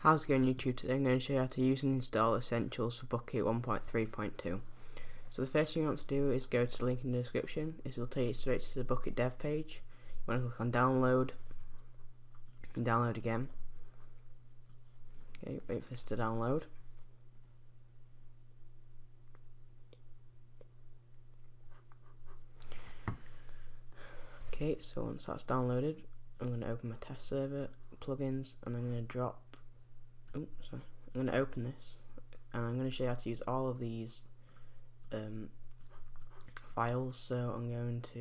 How's it going, YouTube? Today I'm going to show you how to use and install Essentials for Bukkit 1.3.2. So the first thing you want to do is go to the link in the description. This will take you straight to the Bukkit dev page. You want to click on download and download again. Okay, wait for this to download. Okay, so once that's downloaded, I'm going to open my test server, plugins, and I'm going to drop. I'm going to open this, and I'm going to show you how to use all of these files. So I'm not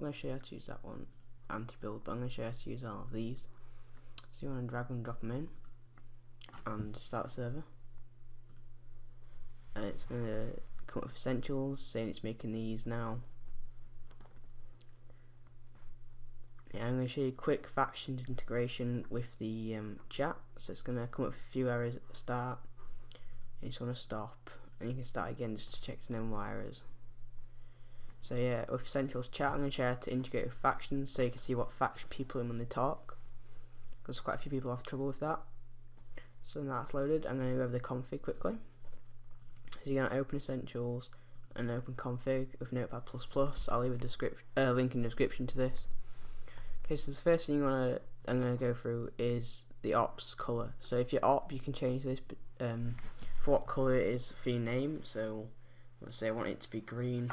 going to show you how to use that one, anti-build, but I'm going to show you how to use all of these. So you want to drag and drop them in, and start the server, and it's going to come up with Essentials, saying it's making these now. Yeah, I'm going to show you quick factions integration with the chat. So it's going to come up with a few errors at the start. You just want to stop, and you can start again just to check there's no more errors. So yeah, with Essentials chat, I'm going to show you how to integrate with factions, so you can see what faction people are in when they talk, because quite a few people have trouble with that. So now that's loaded, I'm going to go over the config quickly. So you're going to open Essentials and open config with Notepad++. I'll leave a link in the description to this. Okay, so the first thing I'm going to go through is the ops color. So if you're op, you can change this for what color it is for your name. So let's say I want it to be green.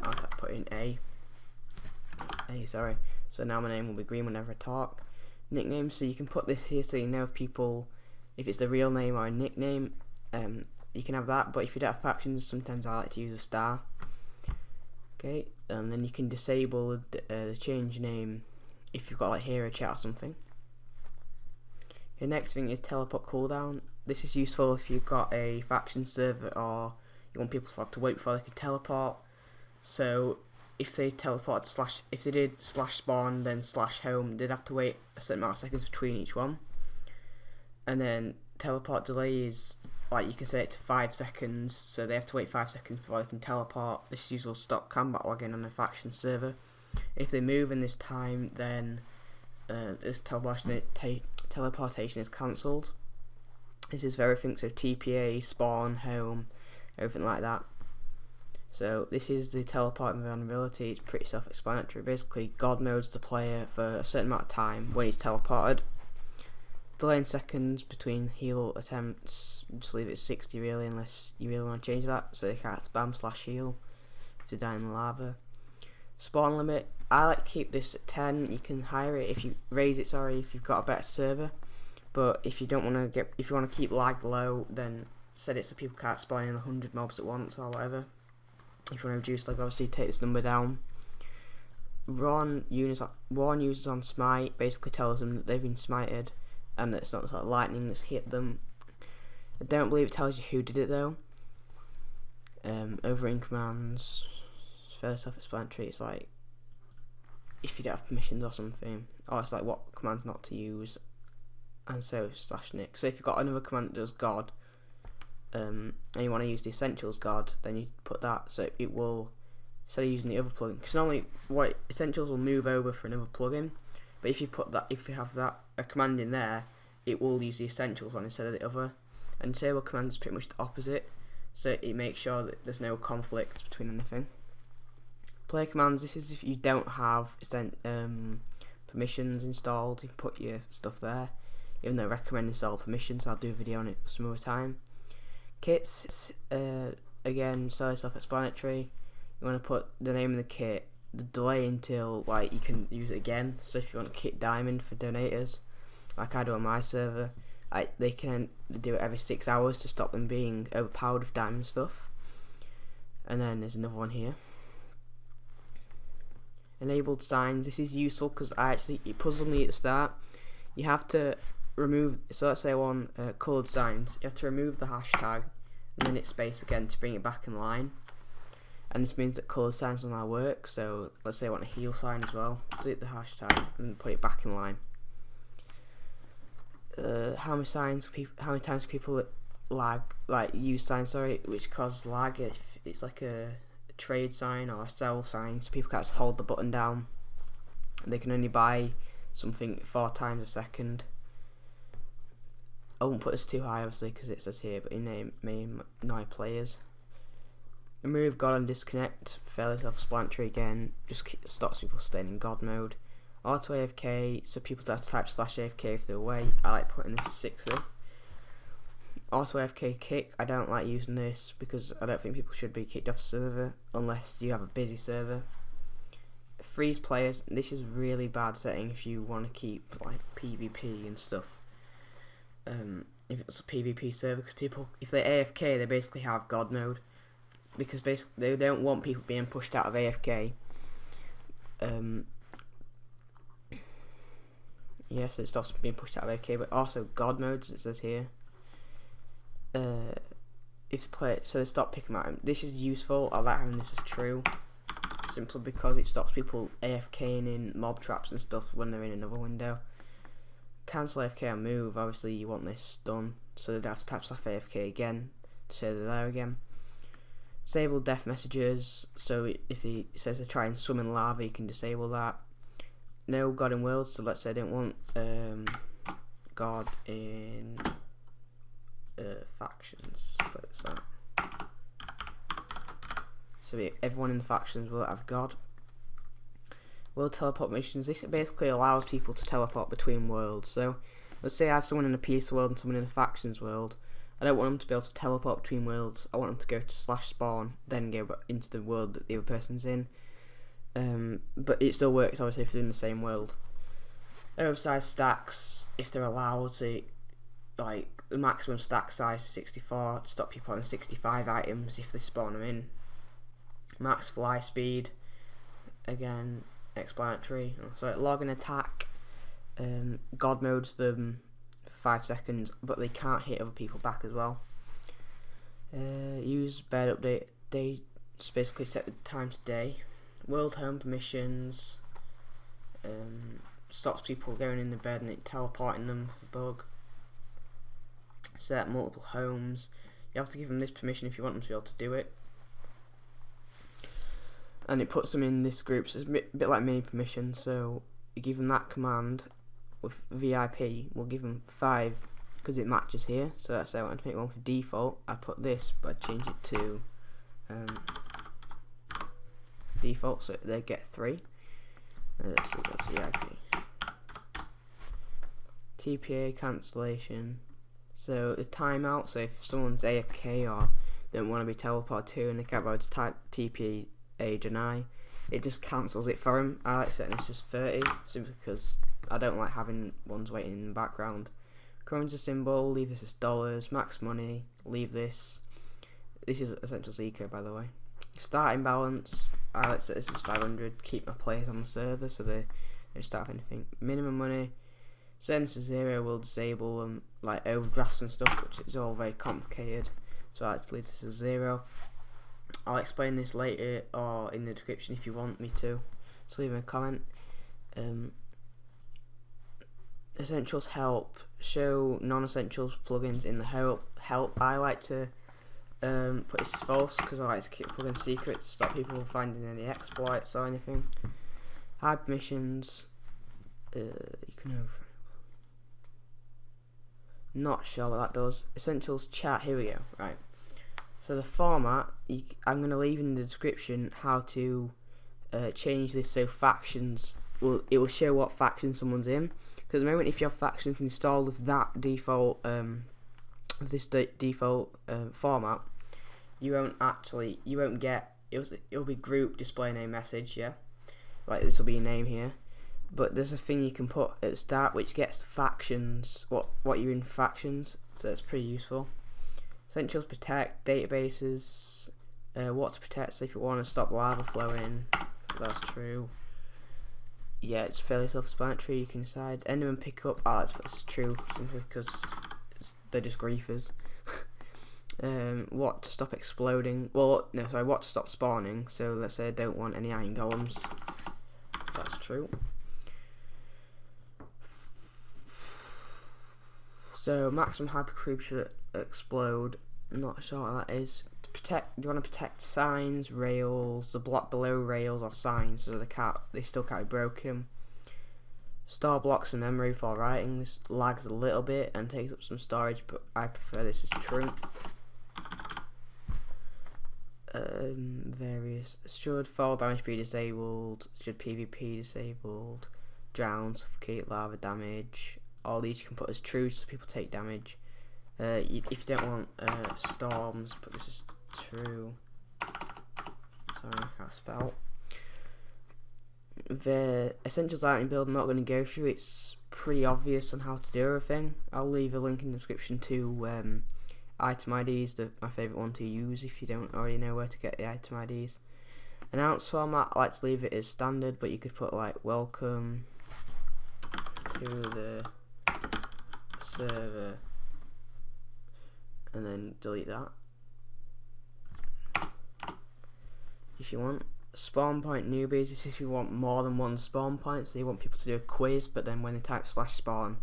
I'll put in A. Sorry. So now my name will be green whenever I talk. Nickname. So you can put this here so you know if people, if it's the real name or a nickname. You can have that. But if you don't have factions, sometimes I like to use a star. Okay, and then you can disable the change name if you've got like hero chat or something. The next thing is teleport cooldown. This is useful if you've got a faction server or you want people to have to wait before they can teleport. So if they teleport if they did /spawn then /home, they'd have to wait a certain amount of seconds between each one. And then teleport delay is like you can set it to 5 seconds, so they have to wait 5 seconds before they can teleport. This usually will stop combat logging on a faction server. If they move in this time, then this teleportation is cancelled. This is for everything, so TPA, spawn, home, everything like that. So this is the teleport vulnerability. It's pretty self-explanatory. Basically, God knows the player for a certain amount of time when he's teleported. Delay in seconds between heal attempts, just leave it at 60 really, unless you really want to change that, so they can't spam /heal if they die in the lava. Spawn limit, I like to keep this at 10. You can higher it if you raise it, if you've got a better server. But if you don't want to if you want to keep lag low, then set it so people can't spawn in 100 mobs at once or whatever. If you want to reduce lag, obviously take this number down. Warn users on smite, basically tells them that they've been smited and that it's not like lightning that's hit them. I don't believe it tells you who did it though. Over in commands, it's fairly self-explanatory. It's like if you don't have permissions or something, or it's like what commands not to use, and so /nick. So if you've got another command that does God, and you want to use the Essentials God, then you put that, so it will, instead of using the other plugin, because normally Essentials will move over for another plugin, but if you put that, if you have that a command in there, it will use the Essentials one instead of the other. And disable command is pretty much the opposite, so it makes sure that there's no conflict between anything. Player commands, this is if you don't have permissions installed, you can put your stuff there, even though I recommend install permissions. I'll do a video on it some other time. Kits, again, so self-explanatory. You want to put the name of the kit, the delay until like you can use it again. So if you want a kit diamond for donators, like I do on my server, they do it every 6 hours to stop them being overpowered with diamond stuff. And then there's another one here. Enabled signs, this is useful because it puzzled me at the start. You have to remove, so let's say I want coloured signs, you have to remove the hashtag and then hit space again to bring it back in line. And this means that coloured signs will now work. So let's say I want a heal sign as well, so hit the hashtag and put it back in line. How many times people use signs which cause lag if it's like a trade sign or a sell sign, so people can't just hold the button down. They can only buy something 4 times a second. I won't put this too high obviously because it says here, but you may annoy players. Remove God and disconnect, fairly self-explanatory again, just stops people staying in God mode. Auto AFK, so people don't have to type /AFK if they're away. I like putting this as 60. Auto AFK kick, I don't like using this because I don't think people should be kicked off the server unless you have a busy server. Freeze players, this is really bad setting if you want to keep like PvP and stuff. If it's a PvP server, because people, if they're AFK, they basically have God mode. Because basically they don't want people being pushed out of AFK. Yes, it stops being pushed out of AFK, but also God modes, it says here. If the player, so they stop picking out. This is useful. I like having this as true, simply because it stops people AFKing in mob traps and stuff when they're in another window. Cancel AFK and move. Obviously, you want this done, so they'd have to type /AFK again to say they're there again. Disable death messages, so if it says to try and swim in lava, you can disable that. No God in worlds, so let's say I don't want God in factions. So everyone in the factions will have God. World teleport missions, this basically allows people to teleport between worlds. So let's say I have someone in a peace world and someone in a factions world. I don't want them to be able to teleport between worlds. I want them to go to /spawn, then go into the world that the other person's in. But it still works obviously if they're in the same world. Oversized stacks, if they're allowed to, like the maximum stack size is 64 to stop people having 65 items if they spawn them in. Max fly speed, again explanatory. So log and attack, God modes them 5 seconds, but they can't hit other people back as well. Use bed update day, just basically set the time to day. World home permissions, stops people going in the bed and it teleporting them for bug. Set multiple homes, you have to give them this permission if you want them to be able to do it. And it puts them in this group, so it's a bit like mini permission, so you give them that command with VIP, we'll give them 5 because it matches here. So let's say I want to make one for default, I put this, but I change it to default, so they get 3. Let's see, that's VIP. TPA cancellation, so the timeout, so if someone's AFK or don't want to be teleported to and they can't bother to type TPA deny, it just cancels it for them. I like setting this just 30, simply because I don't like having ones waiting in the background. Currency symbol, leave this as dollars. Max money, leave this. This is Essentials Eco, by the way. Starting balance, I like to set this as 500. Keep my players on the server so they don't start anything. Minimum money, set this to 0. We'll disable them, like overdrafts and stuff, which is all very complicated. So I like to leave this as 0. I'll explain this later or in the description if you want me to. Just leave a comment. Essentials help, show non-essentials plugins in the help. I like to put this as false because I like to keep plugin secrets, stop people from finding any exploits or anything. Hide permissions, you can over. Not sure what that does. Essentials chat, here we go, right. So the format, I'm going to leave in the description how to change this so factions, it will show what faction someone's in. Because at the moment, if your faction's installed with that default, default format, you won't get, it'll be group display name message, yeah, like this will be your name here. But there's a thing you can put at the start which gets the factions, what you're in factions, so it's pretty useful. Essentials protect databases, what to protect, so if you want to stop lava flowing, that's true. Yeah, it's fairly self-explanatory. You can decide. Enderman pickup. Oh, that's true, simply because they're just griefers. What to stop exploding? Well, no, sorry. What to stop spawning? So let's say I don't want any iron golems. That's true. So maximum hypercube should explode. I'm not sure what that is. To protect, you want to protect signs, rails, the block below rails or signs, so they still can't be broken. Store blocks of memory for writing. This lags a little bit and takes up some storage, but I prefer this as true. Various should fall damage be disabled, should PvP disabled, drown, suffocate, lava damage. All these you can put as true so people take damage. If you don't want storms, put this as true. Sorry, I can't spell. The Essentials Lightning build I'm not going to go through. It's pretty obvious on how to do everything. I'll leave a link in the description to item IDs, my favourite one to use if you don't already know where to get the item IDs. Announce format, I like to leave it as standard, but you could put like welcome to the server and then delete that if you want. Spawn point newbies, this is if you want more than one spawn point, so you want people to do a quiz, but then when they type /spawn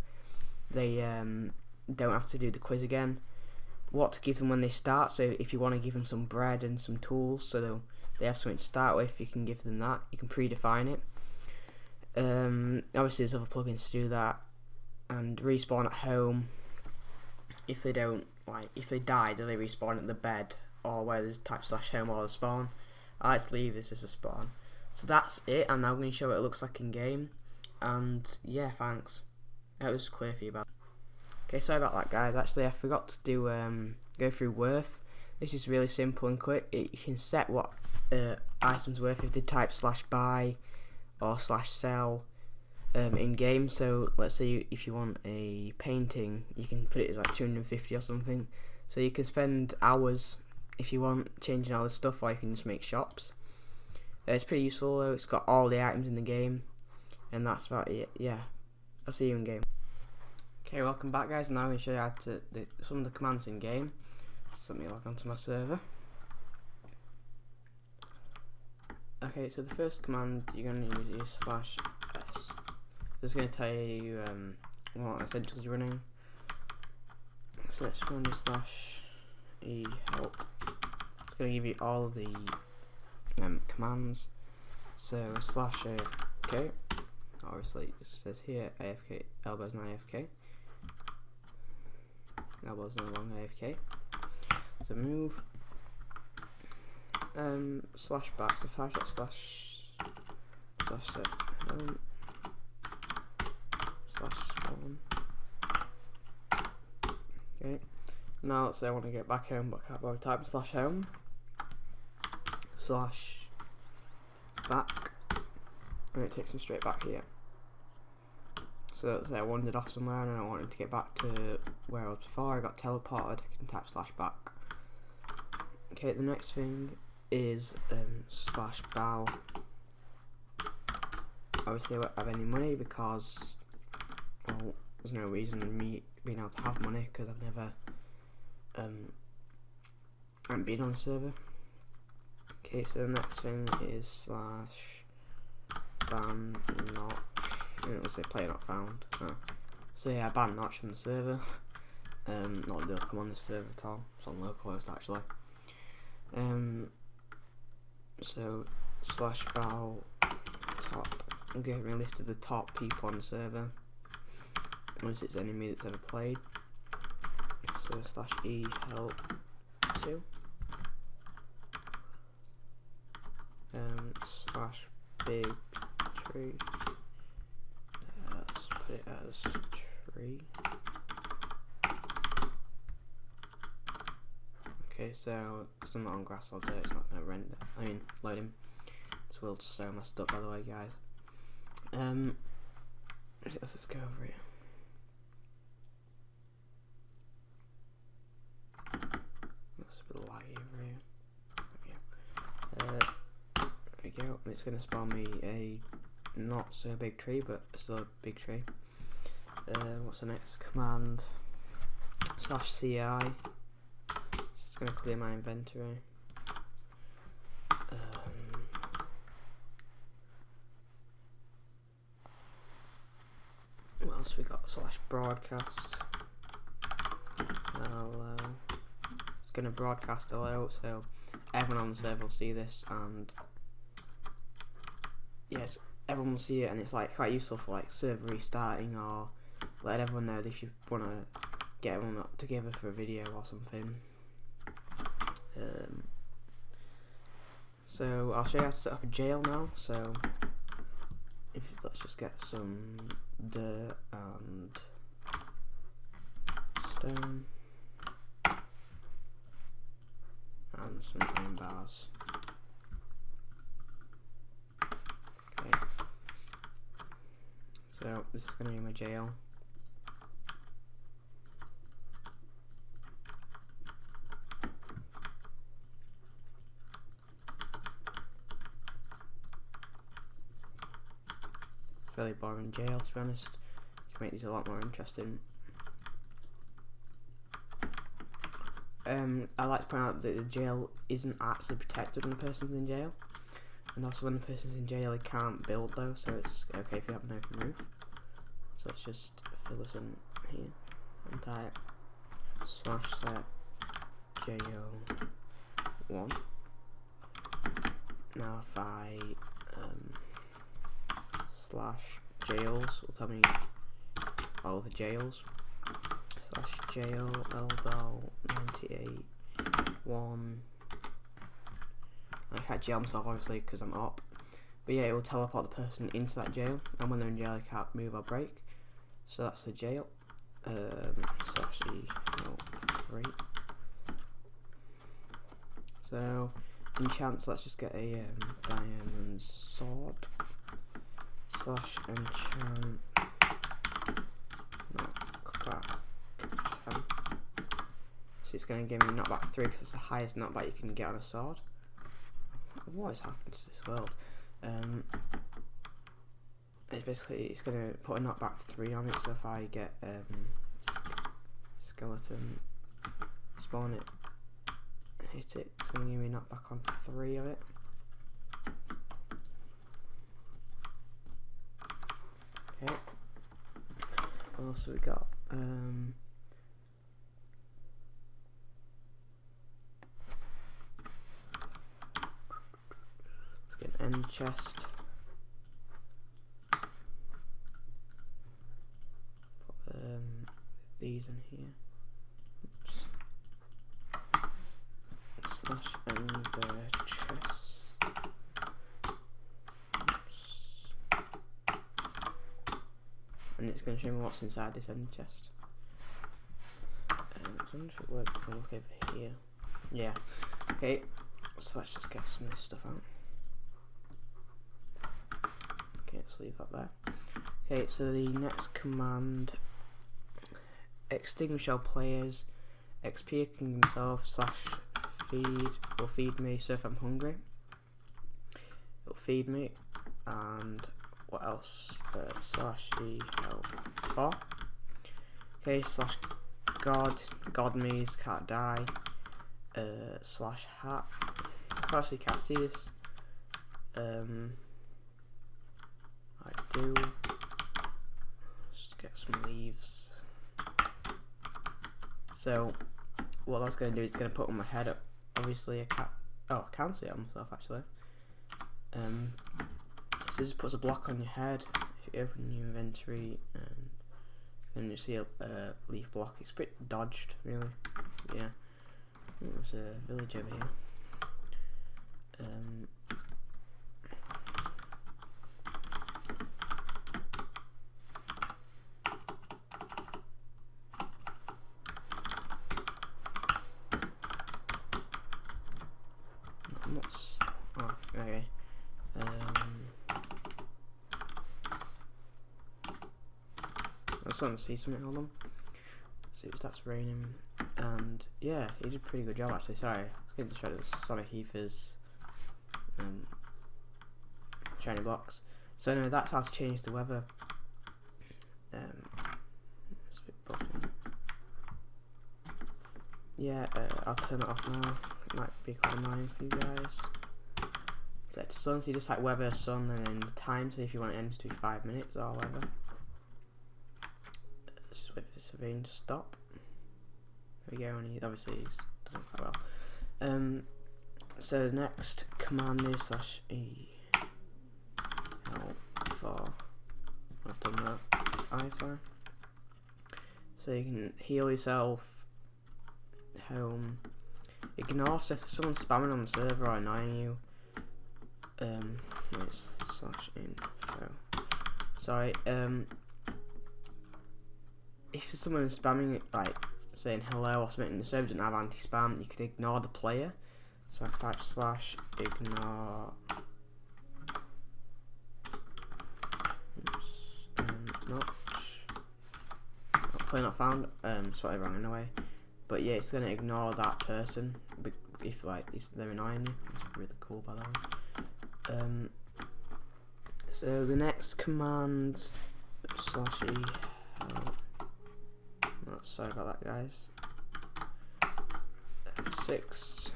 they don't have to do the quiz again. What to give them when they start, so if you want to give them some bread and some tools so they have something to start with, you can give them that. You can predefine it. Obviously there's other plugins to do that. And respawn at home. If they don't, like, if they die, do they respawn at the bed or where there's type /home or the spawn? I like to leave this as a spawn. So that's it. I'm now going to show what it looks like in game. And yeah, thanks. That was clear for you about. Okay, sorry about that, guys. Actually, I forgot to do go through worth. This is really simple and quick. You can set what items worth if they type /buy or /sell in game. So let's say if you want a painting, you can put it as like 250 or something. So you can spend hours if you want changing all this stuff, or you can just make shops. It's pretty useful though. It's got all the items in the game, and that's about it. Yeah, I'll see you in game. Okay, welcome back, guys. Now I'm going to show you how to some of the commands in game. So let me log onto my server. Okay, so the first command you're going to use is /s. This is going to tell you what essentials you're running. So let's run /e help. It's going to give you all the commands. So /AFK. Obviously, it says here AFK. Elbow's not AFK. Elbow's no longer AFK. So move. /back. So 5 /set home /spawn. Okay. Now let's say I want to get back home, but I can't bother typing /home /back, and it takes me straight back here. So let's say I wandered off somewhere and I wanted to get back to where I was before. I got teleported. I can type /back. Okay, the next thing is /bow. Obviously I won't have any money because, well, there's no reason in me being able to have money because I've never haven't been on the server. Okay, so the next thing is /ban notch. It'll say player not found. So yeah, I banned Notch from the server. Not that they'll come on the server at all. It's on localhost actually. So /bow top. I'm getting a list of the top people on the server. Unless it's enemy that's ever played. So /e help 2. /big tree. Let's put it as tree. Okay, so because I'm not on grass all day, it's not going to render. I mean, load him. This world's so messed up, by the way, guys. Let's just go over here. That's a bit laggy over here. There we go. And it's going to spawn me a not so big tree, but still a big tree. What's the next command? /ci. It's going to clear my inventory. What else we got? /broadcast. Hello. It's going to broadcast hello, so everyone on the server will see this, and yes, everyone will see it, and it's like quite useful for like server restarting or letting everyone know if you want to get everyone up together for a video or something. So I'll show you how to set up a jail now. So let's just get some dirt and stone and some iron bars. Okay. So this is going to be my jail. Fairly boring jail, to be honest. You can make these a lot more interesting. I like to point out that the jail isn't actually protected when the person's in jail, and also when the person's in jail, he can't build though, so it's okay if you have an open roof. So let's just fill this in here and type /set jail1. Now if I /jails will tell me all the jails. /jail ldal 98 1. I can't jail myself obviously because I'm up, but yeah, it will teleport the person into that jail, and when they're in jail they can't move or break. So that's the jail. /e03. So enchant, let's just get a diamond sword. /enchant knockback 10. So it's going to give me knockback 3 because it's the highest knockback you can get on a sword. What has happened to this world? It's going to put a knockback 3 on it, so if I get skeleton, spawn it, hit it, it's going to give me a knockback on 3 of it. Okay. What else have we got? Let's get an end chest. Put these in here. Oops. /end chest. And it's going to show me what's inside this end chest. I wonder if it works if I look over here. Yeah. Okay, so let's just get some of this stuff out. Okay, let's leave that there. Okay, so the next command, extinguish all players, XP can himself /feed will feed me, so if I'm hungry it'll feed me, and what else? /e help 4. Okay, /god me's can't die. /hat. I actually can't see this. I do. Just get some leaves. So what that's going to do is going to put on my head up. Obviously, I can't. Oh, I can see it on myself actually. So this puts a block on your head. If you open your inventory, and you see a leaf block, it's a bit dodged, really. Yeah, there's a village over here. Oh, okay. I just want to see something. Hold on. See if that's raining, and yeah, he did a pretty good job actually. Sorry, I was getting distracted with Sonic Ether's shiny blocks. So anyway, that's how to change the weather. It's a bit bugging. Yeah, I'll turn it off now. It might be quite annoying for you guys. Set to sun, so you just like weather, sun, and then the time. So if you want it to be 5 minutes or whatever. Let's just wait for this rain to stop. There we go, and obviously he's done quite well. So the next command is /e help for. I've done that. I4. So you can heal yourself. Home. Ignore so if someone's spamming on the server or annoying you. It's /info. Sorry. If someone is spamming, like saying hello or something, and the server doesn't have anti-spam, you can ignore the player. So I can type /ignore. Play not found. It's whatever anyway. But yeah, it's gonna ignore that person if like they're annoying you. It's really cool by the way. So the next command /e. Oh, sorry about that, guys. 6.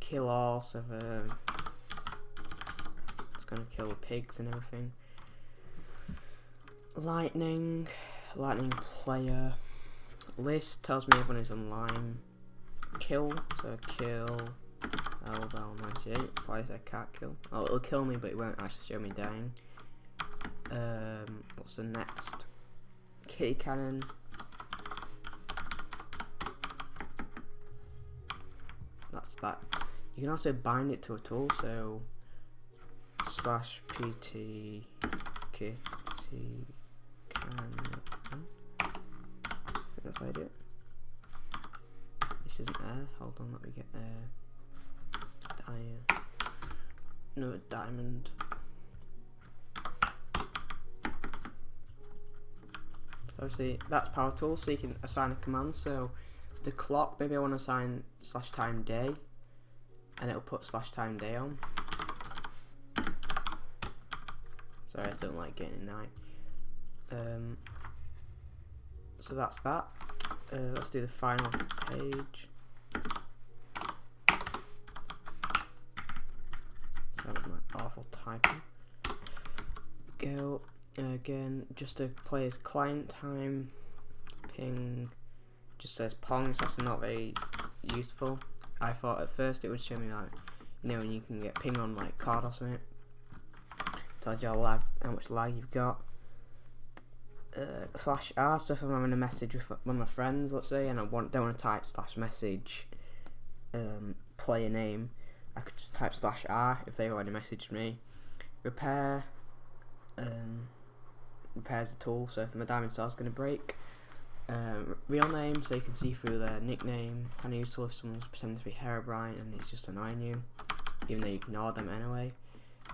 Kill all. So it's gonna kill the pigs and everything. Lightning player. List tells me everyone is online. Kill, so kill LBL98. Why is that cat kill? Oh, it'll kill me, but it won't actually show me dying. What's the next? Kitty cannon. That's that. You can also bind it to a tool, so /pt kitty cannon. That's how I do it. This isn't air. Hold on, let me get air. No, diamond. Obviously, that's power tool, so you can assign a command. So the clock, maybe I want to assign /time day, and it'll put /time day on. Sorry, I still don't like getting it night. So that's that. Let's do the final page. Sorry about my awful typing. Go again, just to player's client time. Ping just says Pong, so that's not very useful. I thought at first it would show me like, you know, when you can get ping on like card or something. Tells you how much lag you've got. /r, so if I'm having a message with one of my friends, let's say, and I don't want to type /message player name, I could just type /r if they've already messaged me. Repair, repairs the tool, so if my diamond star's going to break. Real name, so you can see through their nickname. Kind of useful if someone's pretending to be Herobrine and it's just annoying you, even though you ignore them anyway.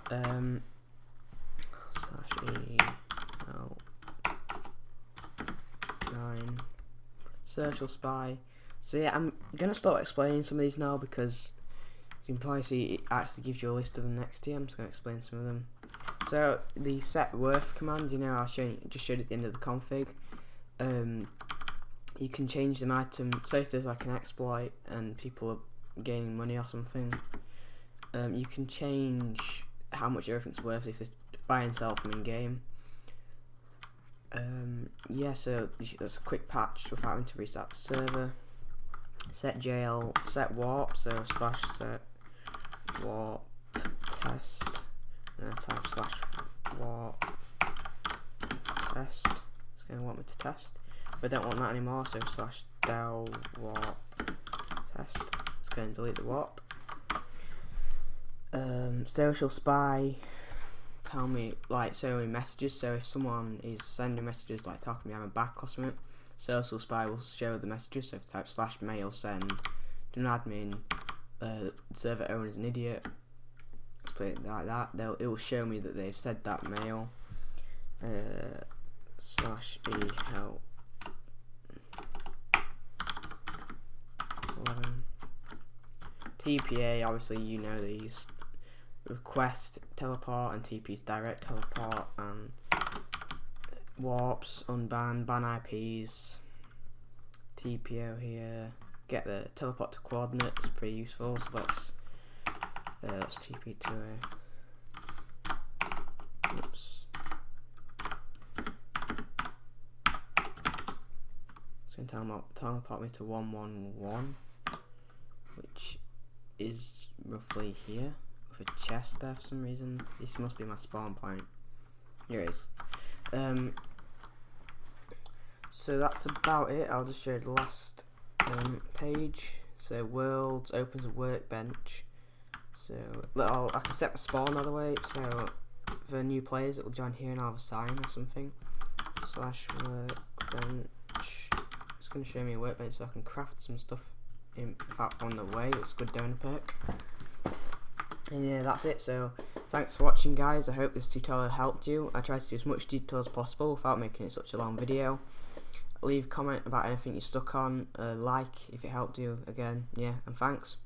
/e oh. 9. Social spy. So yeah, I'm gonna start explaining some of these now because you can probably see it actually gives you a list of them next year. I'm just gonna explain some of them. So the set worth command, you know, just showed at the end of the config. You can change them item. So if there's like an exploit and people are gaining money or something, you can change how much everything's worth if they buy and sell from in game. Yeah, so that's a quick patch without having to restart the server. Set jail, set warp, so /set warp test, and then type /warp test. It's going to want me to test, but I don't want that anymore, so /del warp test. It's going to delete the warp. Social spy. Tell me, like, so in messages, so if someone is sending messages like talking behind my back or something, social spy will show the messages. So if I type /mail send to an admin, the server owner is an idiot, let's put it like that, it will show me that they've said that mail. /e help 11. TPA, obviously you know these. Request teleport and TP's direct teleport, and warps, unban, ban IPs, TPO here, get the teleport to coordinates, pretty useful. So let's TP to oops. It's going to teleport me to 111, which is roughly here. with a chest there for some reason. This must be my spawn point. Here it is. So that's about it. I'll just show you the last page. So worlds opens a workbench. So I can set my spawn by the way. So for new players, it will join here and I'll have a sign or something. / workbench. It's going to show me a workbench so I can craft some stuff in fact on the way. It's good donor perk. And yeah, that's it. So thanks for watching, guys. I hope this tutorial helped you. I tried to do as much detail as possible without making it such a long video. Leave a comment about anything you're stuck on, like if it helped you again, yeah, and thanks.